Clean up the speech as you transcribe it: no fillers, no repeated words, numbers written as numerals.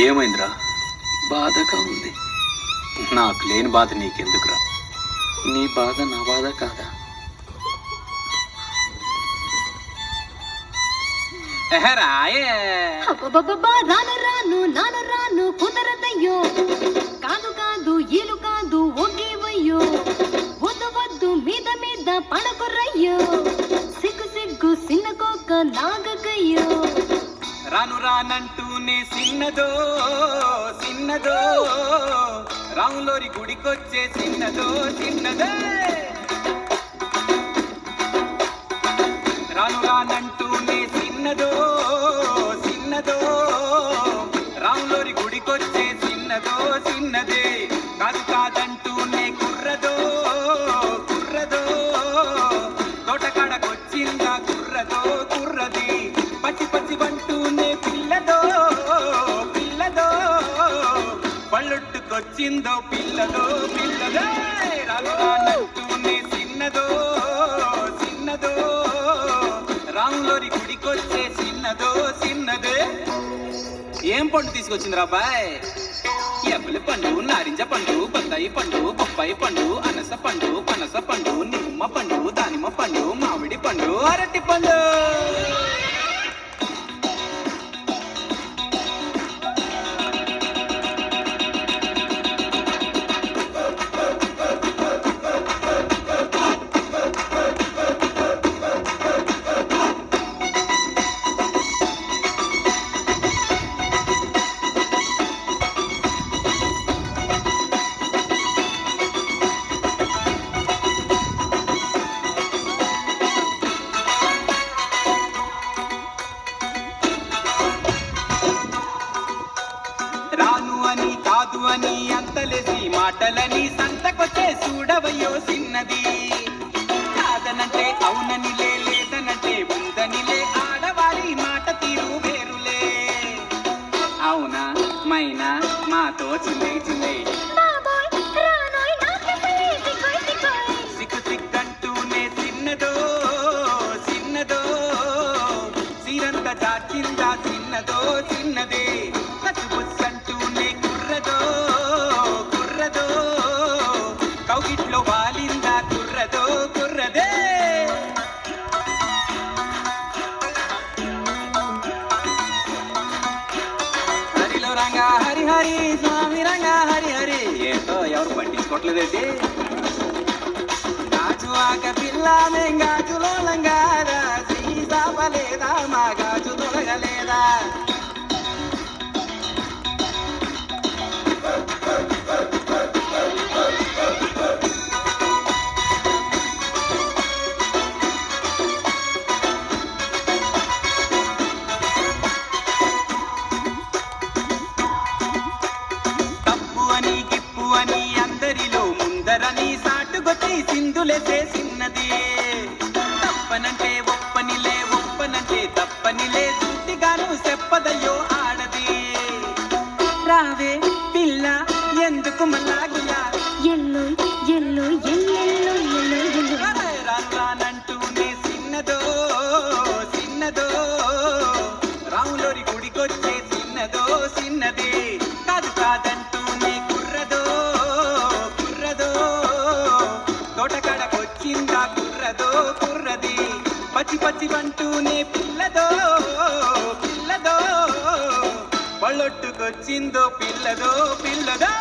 ఏమైందిరా? బాధగా ఉంది. నాకు లేని బాధ నీకెందుకురా? నీ బాధ నా బాధ కాదా? రాను రాను నాను రాను కుదరదయ్యో, కాదు కాదు ఈలు కాదు ఒకేవయ్యో, వద్దు వద్దు మీద మీద పడకురయ్యో, సిగ్గు సిగ్గు సిన్నకోక నాగకయ్యో. రాను రానంటూనే సిన్నదో సిన్నదో, రాములోరి గుడికొచ్చే సిన్నదో సిన్నదే. రాను రానంటూనే సిన్నదో సిన్నదో, రాములోరి గుడికొచ్చే సిన్నదో సిన్నదే. కాదు కాదంటూనే కుర్రదో కుర్రదో, తోటకాడకొచ్చిందా కుర్రదో కుర్రది. పచ్చి పచ్చి వంటూనే పిల్లదో పిల్లదో, పళ్ళొట్టుకొచ్చిందో పిల్లదో పిల్లదో. రాను రానంటూనే సిన్నదో సిన్నదో, రాములోరి గుడికొచ్చే సిన్నదో సిన్నదే. ఏం పండు తీసుకొచ్చిందిరా బాయ్? ఎప్పలి పండు, నారింజ పండు, బత్తాయి పండు, బొప్పాయి పండు, అనస పండు, పనస పండు, నిమ్మ పండు, దానిమ్మ పండు, మామిడి పండు, అరటి పండు. రాను అని కాదు అని అంతలేసి మాటలని సంతకొచ్చే చూడవయ్యో సిన్నది. కాదనంటే అవుననిలే, లేదనంటే ఉందనిలే, ఆడవారి మాట తీరు వేరులే. అవునా మైనా మాతో చిన్నై చిన్నై, సిగ్గు సిగ్గంటూనే సిన్నదో సిన్నదో, సీరంత జాచిందా సిన్నదో చిన్నదే. కచ్చుబుస్సంటూనే కుర్రదో కుర్రదో, కౌగిట్లో వాలిందా కుర్రదో కుర్రదే. హరిలో రంగా హరి హరి, స్వామి రంగా హరి హరి. ఏంటో ఎవరు పట్టించుకోవట్లేదేంటి? గాజు ఆక పిల్ల మేం గాజులో లంగారా, సీసాపలేదా మా గాజు తొలగలేదా. తప్పు అని గిప్పు అని అందరిలో ముందరని సాటుగొచ్చి సింధులేసే సిన్నది. తప్పనంటే ఒప్పనిలే, ఒప్పనంటే తప్పనిలే, సూటిగాను చెప్పదయ్యో ఆడది. రావే పిల్ల ఎందుకు మల్లాగులా, ఎల్లో ఎల్లో ఎల్లెల్లో ఎల్లో ఎల్లో. రాను రానంటూనే సిన్నదో సిన్నదో, రాములోరి గుడికొచ్చే సిన్నదో సిన్నది. కాదు కాదంటూనే కుర్రదో కుర్రదో, తోటకాడకొచ్చిందా కుర్రదో కుర్రది. పచ్చి పచ్చి వంటూనే పిల్లదో పిల్లదో, పళ్ళొట్టుకొచ్చిందో పిల్లదో పిల్లదో.